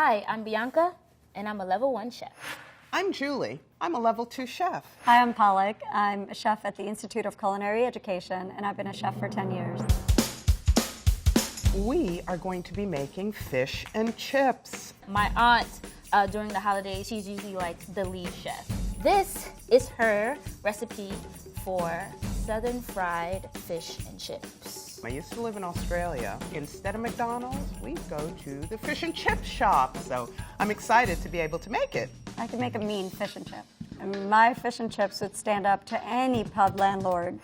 Hi, I'm Bianca, and I'm a level 1 chef. I'm Julie. I'm a level 2 chef. Hi, I'm Palak. I'm a chef at the Institute of Culinary Education, and I've been a chef for 10 years. We are going to be making fish and chips. My aunt, during the holidays, she's usually like the lead chef. This is her recipe for southern fried fish and chips. I used to live in Australia. Instead of McDonald's, we go to the fish and chip shop. So I'm excited to be able to make it. I could make a mean fish and chip. And my fish and chips would stand up to any pub landlord.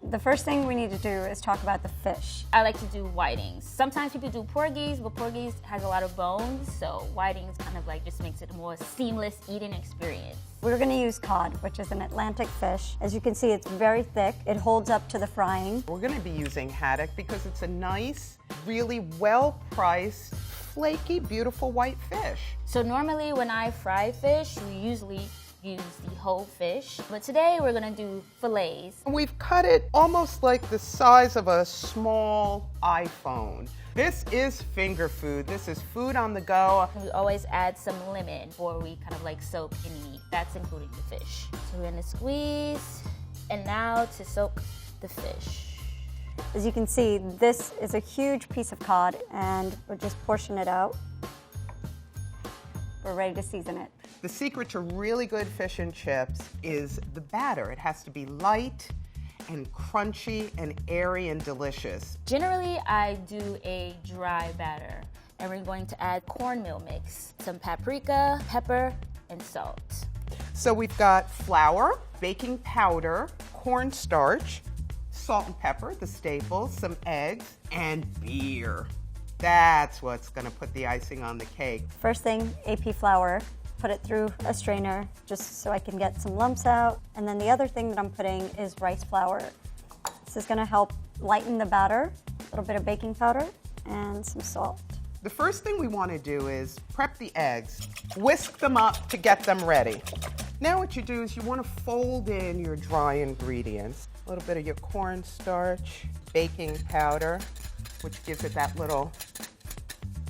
The first thing we need to do is talk about the fish. I like to do whitings. Sometimes people do porgies, but porgies has a lot of bones, so whitings kind of like just makes it a more seamless eating experience. We're going to use cod, which is an Atlantic fish. As you can see, it's very thick. It holds up to the frying. We're going to be using haddock because it's a nice, really well-priced, flaky, beautiful white fish. So normally when I fry fish, we usually use the whole fish, but today we're gonna do fillets. We've cut it almost like the size of a small iPhone. This is finger food. This is food on the go. We always add some lemon before we kind of like soak and eat. That's including the fish. So we're gonna squeeze, and now to soak the fish. As you can see, this is a huge piece of cod, and we'll just portion it out. We're ready to season it. The secret to really good fish and chips is the batter. It has to be light and crunchy and airy and delicious. Generally, I do a dry batter, and we're going to add cornmeal mix, some paprika, pepper, and salt. So we've got flour, baking powder, cornstarch, salt and pepper, the staples, some eggs, and beer. That's what's gonna put the icing on the cake. First thing, AP flour. Put it through a strainer just so I can get some lumps out. And then the other thing that I'm putting is rice flour. This is gonna help lighten the batter, a little bit of baking powder, and some salt. The first thing we wanna do is prep the eggs, whisk them up to get them ready. Now what you do is you wanna fold in your dry ingredients. A little bit of your cornstarch, baking powder, which gives it that little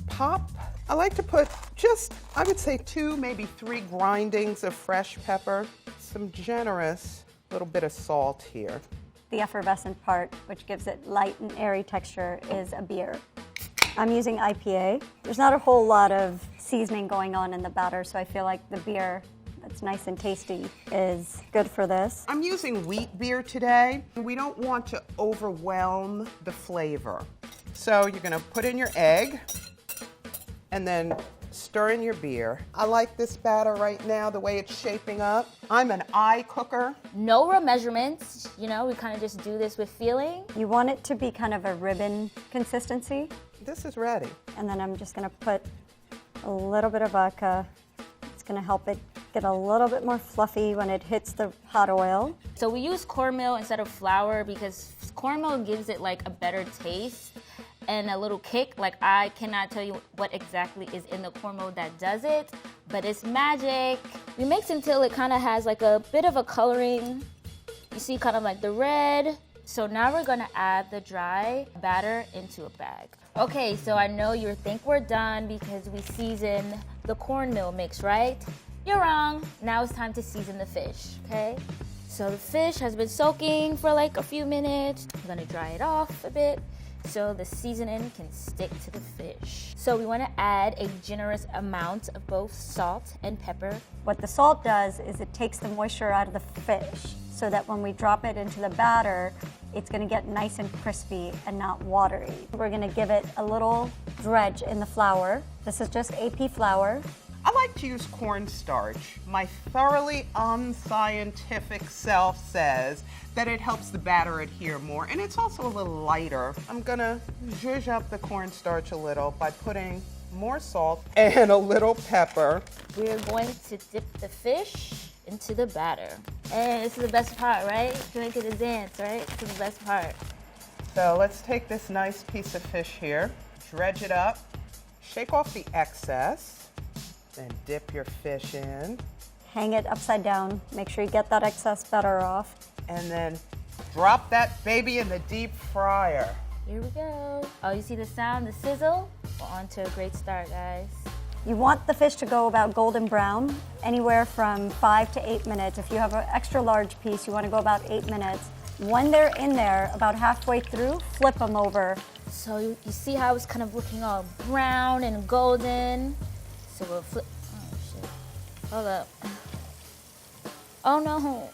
pop. I like to put just, I would say 2, maybe 3 grindings of fresh pepper, some generous little bit of salt here. The effervescent part, which gives it light and airy texture, is a beer. I'm using IPA. There's not a whole lot of seasoning going on in the batter, so I feel like the beer that's nice and tasty is good for this. I'm using wheat beer today. We don't want to overwhelm the flavor. So you're gonna put in your egg, and then stir in your beer. I like this batter right now, the way it's shaping up. I'm an eye cooker. No real measurements, you know, we kind of just do this with feeling. You want it to be kind of a ribbon consistency. This is ready. And then I'm just gonna put a little bit of vodka. It's gonna help it get a little bit more fluffy when it hits the hot oil. So we use cornmeal instead of flour because cornmeal gives it like a better taste and a little kick. Like, I cannot tell you what exactly is in the cornmeal that does it, but it's magic. We mix until it kind of has like a bit of a coloring. You see kind of like the red. So now we're gonna add the dry batter into a bag. Okay, so I know you think we're done because we seasoned the cornmeal mix, right? You're wrong. Now it's time to season the fish, okay? So the fish has been soaking for like a few minutes. I'm gonna dry it off a bit so the seasoning can stick to the fish. So we wanna add a generous amount of both salt and pepper. What the salt does is it takes the moisture out of the fish so that when we drop it into the batter, it's gonna get nice and crispy and not watery. We're gonna give it a little dredge in the flour. This is just AP flour. I like to use cornstarch. My thoroughly unscientific self says that it helps the batter adhere more, and it's also a little lighter. I'm gonna zhuzh up the cornstarch a little by putting more salt and a little pepper. We're going to dip the fish into the batter. And this is the best part, right? You're making a dance, right? This is the best part. So let's take this nice piece of fish here, dredge it up, shake off the excess, then dip your fish in. Hang it upside down. Make sure you get that excess batter off. And then drop that baby in the deep fryer. Here we go. Oh, you see the sound, the sizzle? We're on to a great start, guys. You want the fish to go about golden brown, anywhere from 5 to 8 minutes. If you have an extra large piece, you want to go about 8 minutes. When they're in there, about halfway through, flip them over. So you see how it's kind of looking all brown and golden? So we'll flip. Oh, shit. Hold up. Oh, no.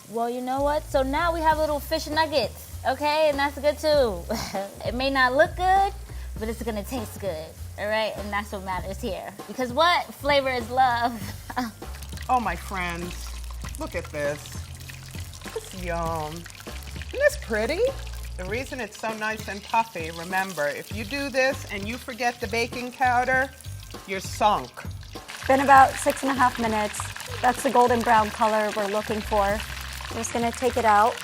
Well, you know what? So now we have little fish nuggets, okay? And that's good, too. It may not look good, but it's going to taste good, all right? And that's what matters here. Because what? Flavor is love. Oh, my friends, look at this. It's yum. Isn't this pretty? The reason it's so nice and puffy, remember, if you do this and you forget the baking powder, you're sunk. Been about 6.5 minutes. That's the golden brown color we're looking for. I'm just gonna take it out.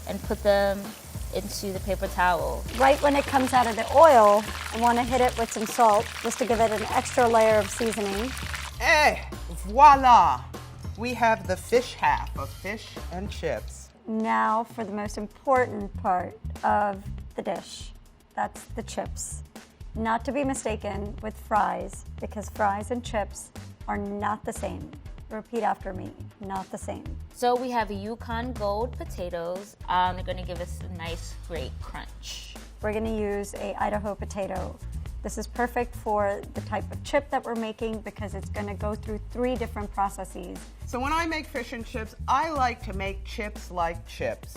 And put them into the paper towel. Right when it comes out of the oil, I wanna hit it with some salt, just to give it an extra layer of seasoning. Eh, voila! We have the fish half of fish and chips. Now for the most important part of the dish. That's the chips. Not to be mistaken with fries, because fries and chips are not the same. Repeat after me, not the same. So we have Yukon Gold potatoes. They're gonna give us a nice, great crunch. We're gonna use a Idaho potato. This is perfect for the type of chip that we're making because it's gonna go through 3 different processes. So when I make fish and chips, I like to make chips like chips.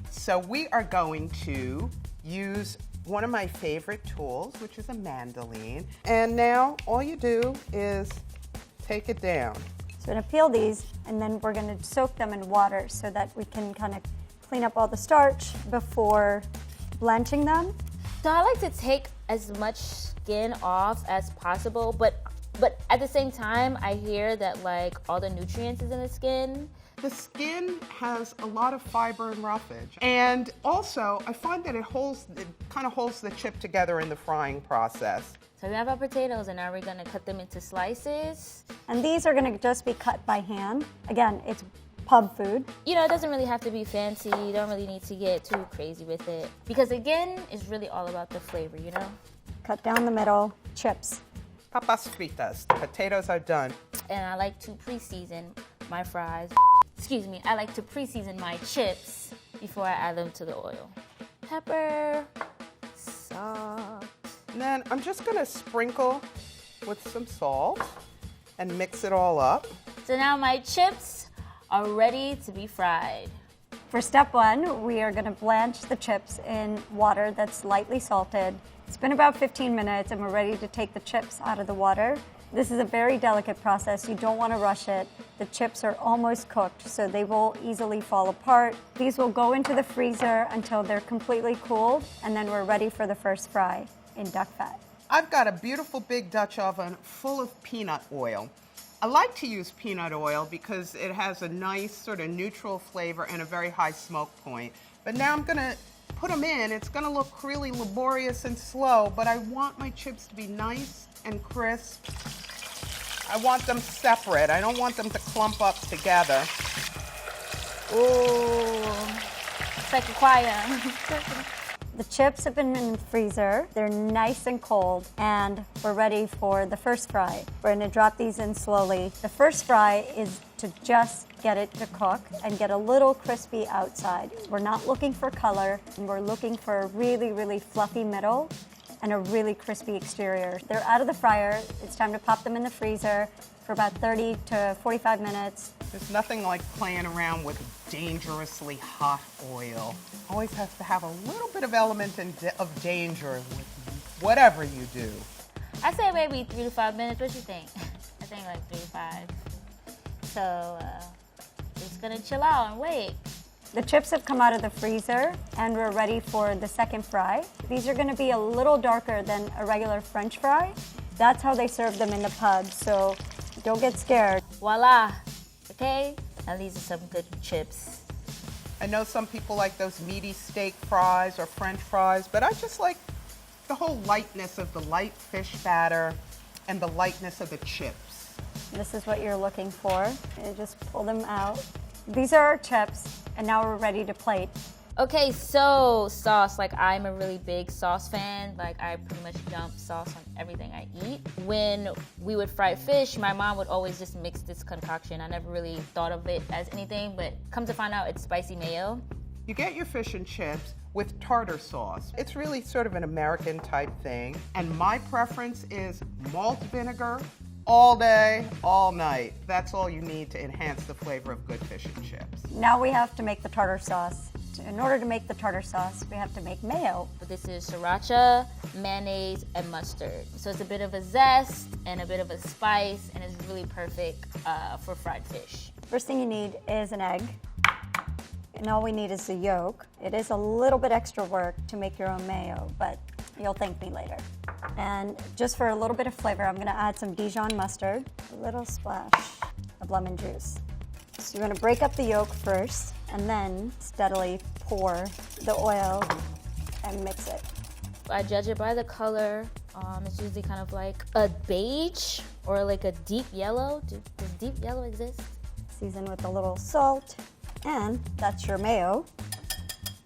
So we are going to use one of my favorite tools, which is a mandolin. And now all you do is take it down. So we're gonna peel these and then we're gonna soak them in water so that we can kind of clean up all the starch before blanching them. So I like to take as much skin off as possible, but at the same time, I hear that like all the nutrients is in the skin. The skin has a lot of fiber and roughage. And also, I find that it kind of holds the chip together in the frying process. So we have our potatoes and now we're gonna cut them into slices. And these are gonna just be cut by hand. Again, it's pub food. You know, it doesn't really have to be fancy. You don't really need to get too crazy with it. Because again, it's really all about the flavor, you know? Cut down the middle, chips. Papas fritas. The potatoes are done. And I like to pre-season my fries. Excuse me, I like to pre-season my chips before I add them to the oil. Pepper, salt. And then I'm just gonna sprinkle with some salt and mix it all up. So now my chips are ready to be fried. For step 1, we are gonna blanch the chips in water that's lightly salted. It's been about 15 minutes and we're ready to take the chips out of the water. This is a very delicate process. You don't want to rush it. The chips are almost cooked, so they will easily fall apart. These will go into the freezer until they're completely cooled, and then we're ready for the first fry in duck fat. I've got a beautiful big Dutch oven full of peanut oil. I like to use peanut oil because it has a nice sort of neutral flavor and a very high smoke point. But now I'm gonna put them in. It's gonna look really laborious and slow, but I want my chips to be nice and crisp. I want them separate. I don't want them to clump up together. Ooh, it's like a choir. The chips have been in the freezer. They're nice and cold, and we're ready for the first fry. We're gonna drop these in slowly. The first fry is to just get it to cook and get a little crispy outside. We're not looking for color, and we're looking for a really, really fluffy middle and a really crispy exterior. They're out of the fryer. It's time to pop them in the freezer for about 30 to 45 minutes. There's nothing like playing around with dangerously hot oil. Always has to have a little bit of element of danger with whatever you do. I say maybe 3 to 5 minutes. What you think? I think like 3 to 5. So just gonna chill out and wait. The chips have come out of the freezer and we're ready for the second fry. These are gonna be a little darker than a regular French fry. That's how they serve them in the pub, so don't get scared. Voila, okay? Now these are some good chips. I know some people like those meaty steak fries or French fries, but I just like the whole lightness of the light fish batter and the lightness of the chips. This is what you're looking for. You just pull them out. These are our chips, and now we're ready to plate. Okay, so sauce, like I'm a really big sauce fan. Like I pretty much dump sauce on everything I eat. When we would fry fish, my mom would always just mix this concoction. I never really thought of it as anything, but come to find out it's spicy mayo. You get your fish and chips with tartar sauce. It's really sort of an American type thing. And my preference is malt vinegar all day, all night. That's all you need to enhance the flavor of good fish and chips. Now we have to make the tartar sauce. In order to make the tartar sauce, we have to make mayo. But this is sriracha, mayonnaise, and mustard. So it's a bit of a zest and a bit of a spice, and it's really perfect for fried fish. First thing you need is an egg. And all we need is the yolk. It is a little bit extra work to make your own mayo, but you'll thank me later. And just for a little bit of flavor, I'm gonna add some Dijon mustard, a little splash of lemon juice. So you're gonna break up the yolk first, and then steadily pour the oil and mix it. I judge it by the color. It's usually kind of like a beige or like a deep yellow. Does deep yellow exist? Season with a little salt, and that's your mayo.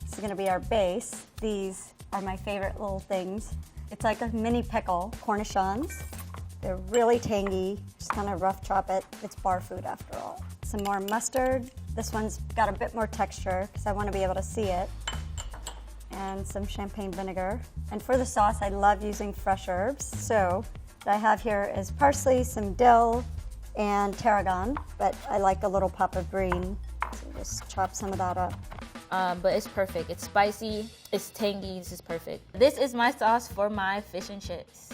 This is gonna be our base. These are my favorite little things. It's like a mini pickle, cornichons. They're really tangy, just kind of rough chop it. It's bar food after all. Some more mustard. This one's got a bit more texture because I want to be able to see it. And some champagne vinegar. And for the sauce, I love using fresh herbs. So what I have here is parsley, some dill, and tarragon, but I like a little pop of green. So just chop some of that up. But it's perfect. It's spicy, it's tangy, this is perfect. This is my sauce for my fish and chips.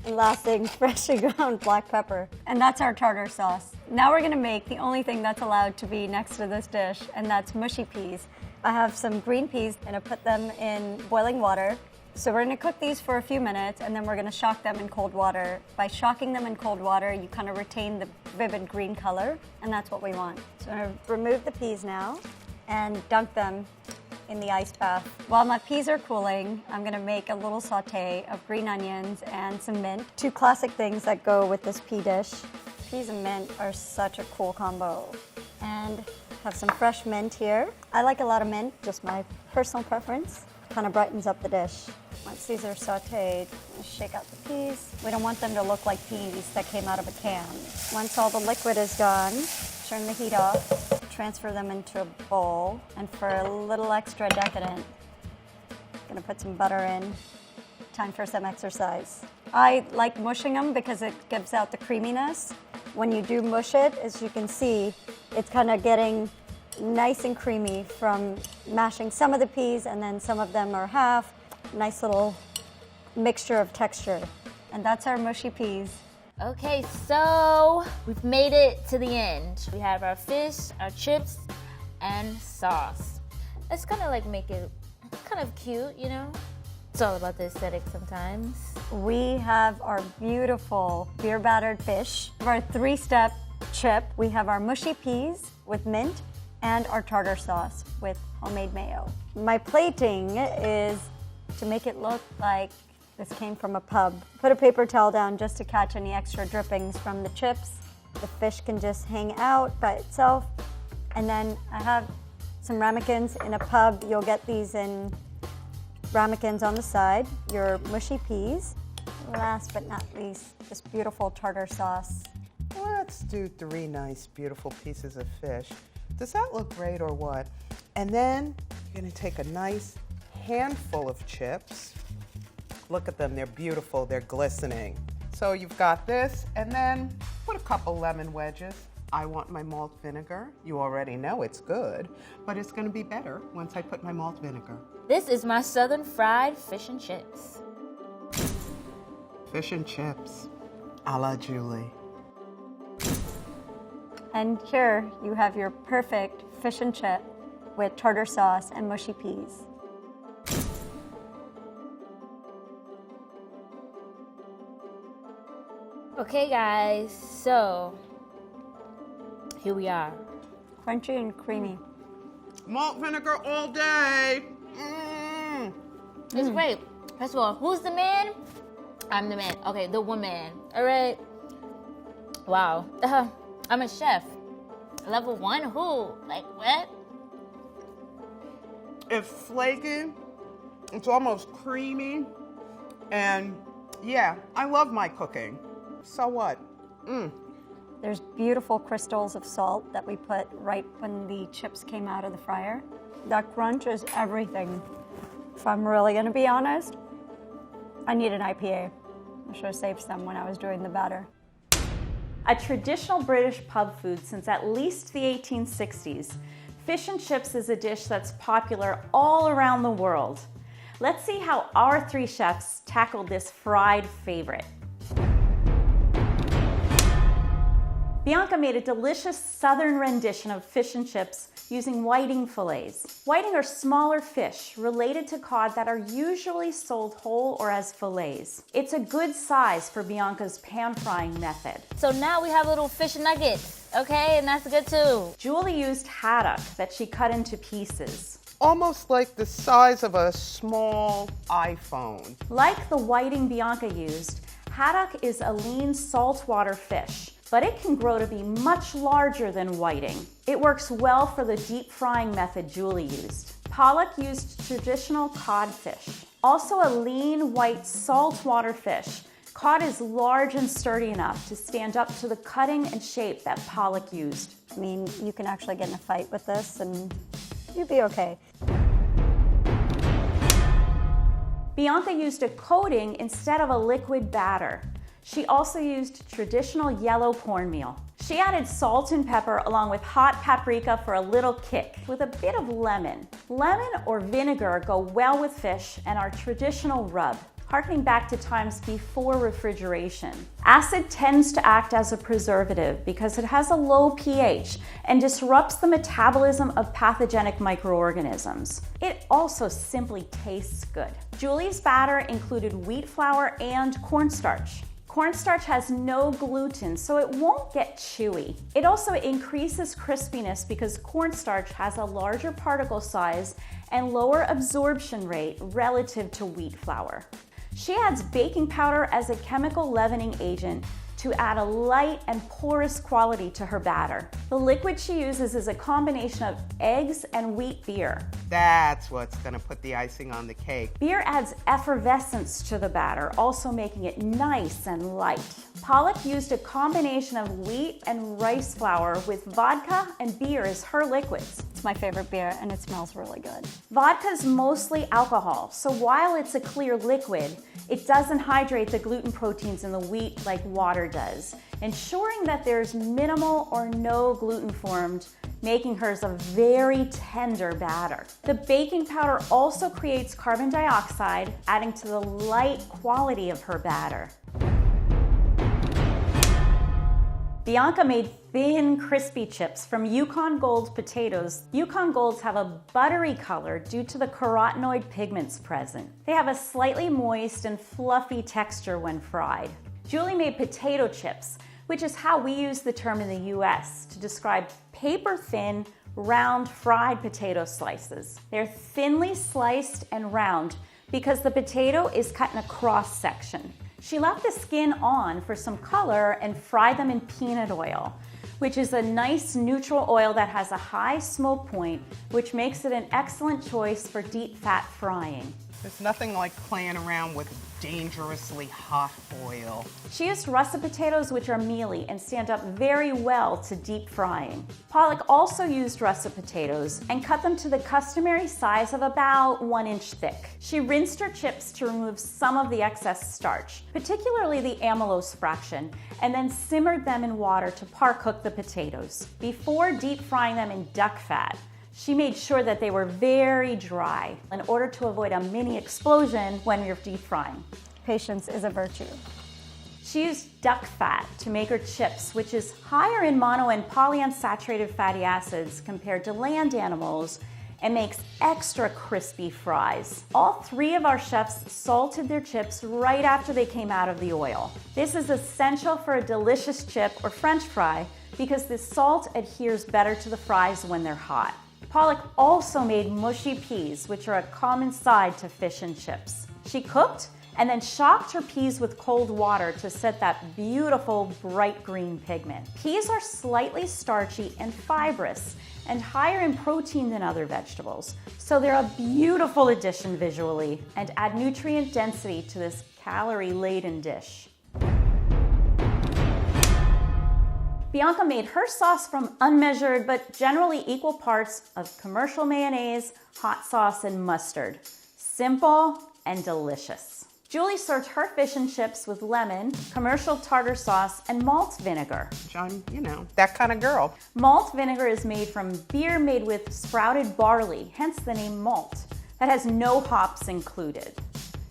And last thing, freshly ground black pepper. And that's our tartar sauce. Now we're gonna make the only thing that's allowed to be next to this dish, and that's mushy peas. I have some green peas, and I put them in boiling water. So we're gonna cook these for a few minutes, and then we're gonna shock them in cold water. By shocking them in cold water, you kind of retain the vivid green color, and that's what we want. So I'm gonna remove the peas now and dunk them in the iced bath. While my peas are cooling, I'm gonna make a little saute of green onions and some mint. Two classic things that go with this pea dish. Peas and mint are such a cool combo. And have some fresh mint here. I like a lot of mint, just my personal preference. Kind of brightens up the dish. Once these are sauteed, shake out the peas. We don't want them to look like peas that came out of a can. Once all the liquid is gone, turn the heat off, transfer them into a bowl, and for a little extra decadent, gonna put some butter in. Time for some exercise. I like mushing them because it gives out the creaminess. When you do mush it, as you can see, it's kind of getting nice and creamy from mashing some of the peas, and then some of them are half. Nice little mixture of texture. And that's our mushy peas. Okay, so we've made it to the end. We have our fish, our chips, and sauce. Let's kind of like make it kind of cute, you know? It's all about the aesthetic sometimes. We have our beautiful beer battered fish. Our 3-step chip. We have our mushy peas with mint and our tartar sauce with homemade mayo. My plating is to make it look like this came from a pub. Put a paper towel down just to catch any extra drippings from the chips. The fish can just hang out by itself. And then I have some ramekins in a pub. You'll get these in ramekins on the side, your mushy peas. Last but not least, this beautiful tartar sauce. Let's do 3 nice, beautiful pieces of fish. Does that look great or what? And then you're gonna take a nice handful of chips. Look at them, they're beautiful, they're glistening. So you've got this, and then put a couple lemon wedges. I want my malt vinegar. You already know it's good, but it's gonna be better once I put my malt vinegar. This is my southern fried fish and chips. Fish and chips, a la Julie. And here you have your perfect fish and chip with tartar sauce and mushy peas. Okay guys, so here we are. Crunchy and creamy. Malt vinegar all day. It's great. First of all, who's the man? I'm the man. Okay, the woman. All right. Wow. I'm a chef. Level 1? Who? Like what? It's flaky, it's almost creamy, and yeah, I love my cooking. So what? There's beautiful crystals of salt that we put right when the chips came out of the fryer. That crunch is everything. If I'm really gonna be honest, I need an IPA. I should have saved some when I was doing the batter. A traditional British pub food since at least the 1860s, fish and chips is a dish that's popular all around the world. Let's see how our three chefs tackled this fried favorite. Bianca made a delicious southern rendition of fish and chips using whiting fillets. Whiting are smaller fish related to cod that are usually sold whole or as fillets. It's a good size for Bianca's pan frying method. So now we have little fish nuggets, okay? And that's good too. Julie used haddock that she cut into pieces. Almost like the size of a small iPhone. Like the whiting Bianca used, haddock is a lean saltwater fish, but it can grow to be much larger than whiting. It works well for the deep frying method Julie used. Palak used traditional codfish, also a lean white saltwater fish. Cod is large and sturdy enough to stand up to the cutting and shape that Palak used. I mean, you can actually get in a fight with this and you'd be okay. Bianca used a coating instead of a liquid batter. She also used traditional yellow cornmeal. She added salt and pepper along with hot paprika for a little kick with a bit of lemon. Lemon or vinegar go well with fish and our traditional rub, harkening back to times before refrigeration. Acid tends to act as a preservative because it has a low pH and disrupts the metabolism of pathogenic microorganisms. It also simply tastes good. Julie's batter included wheat flour and cornstarch. Cornstarch has no gluten, so it won't get chewy. It also increases crispiness because cornstarch has a larger particle size and lower absorption rate relative to wheat flour. She adds baking powder as a chemical leavening agent to add a light and porous quality to her batter. The liquid she uses is a combination of eggs and wheat beer. That's what's gonna put the icing on the cake. Beer adds effervescence to the batter, also making it nice and light. Palak used a combination of wheat and rice flour with vodka and beer as her liquids. It's my favorite beer and it smells really good. Vodka is mostly alcohol, so while it's a clear liquid, it doesn't hydrate the gluten proteins in the wheat like water does, ensuring that there's minimal or no gluten formed, making hers a very tender batter. The baking powder also creates carbon dioxide, adding to the light quality of her batter. Bianca made thin, crispy chips from Yukon Gold potatoes. Yukon Golds have a buttery color due to the carotenoid pigments present. They have a slightly moist and fluffy texture when fried. Julie made potato chips, which is how we use the term in the US to describe paper-thin, round fried potato slices. They're thinly sliced and round because the potato is cut in a cross section. She left the skin on for some color and fried them in peanut oil, which is a nice neutral oil that has a high smoke point, which makes it an excellent choice for deep fat frying. There's nothing like playing around with dangerously hot oil. She used russet potatoes, which are mealy and stand up very well to deep frying. Palak also used russet potatoes and cut them to the customary size of about 1 inch thick. She rinsed her chips to remove some of the excess starch, particularly the amylose fraction, and then simmered them in water to par-cook the potatoes. Before deep frying them in duck fat, she made sure that they were very dry in order to avoid a mini explosion when you're deep frying. Patience is a virtue. She used duck fat to make her chips, which is higher in mono and polyunsaturated fatty acids compared to land animals and makes extra crispy fries. All three of our chefs salted their chips right after they came out of the oil. This is essential for a delicious chip or French fry because the salt adheres better to the fries when they're hot. Palak also made mushy peas, which are a common side to fish and chips. She cooked and then shocked her peas with cold water to set that beautiful bright green pigment. Peas are slightly starchy and fibrous and higher in protein than other vegetables, so they're a beautiful addition visually and add nutrient density to this calorie-laden dish. Bianca made her sauce from unmeasured but generally equal parts of commercial mayonnaise, hot sauce, and mustard. Simple and delicious. Julie served her fish and chips with lemon, commercial tartar sauce, and malt vinegar. I'm, that kind of girl. Malt vinegar is made from beer made with sprouted barley, hence the name malt, that has no hops included.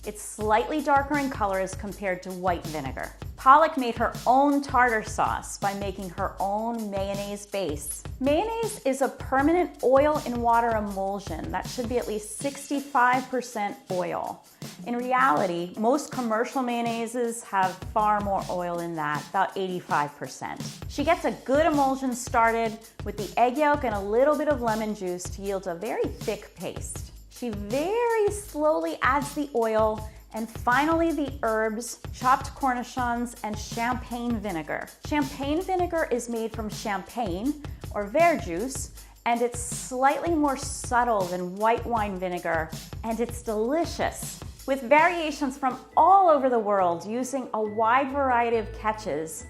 It's slightly darker in color as compared to white vinegar. Palak made her own tartar sauce by making her own mayonnaise base. Mayonnaise is a permanent oil in water emulsion that should be at least 65% oil. In reality, most commercial mayonnaises have far more oil in that, about 85%. She gets a good emulsion started with the egg yolk and a little bit of lemon juice to yield a very thick paste. She very slowly adds the oil and finally the herbs, chopped cornichons, and champagne vinegar. Champagne vinegar is made from champagne or verjuice, and it's slightly more subtle than white wine vinegar, and it's delicious. With variations from all over the world using a wide variety of catches,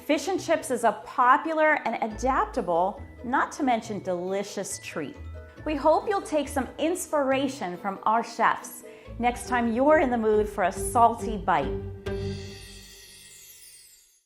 fish and chips is a popular and adaptable, not to mention delicious treat. We hope you'll take some inspiration from our chefs next time you're in the mood for a salty bite.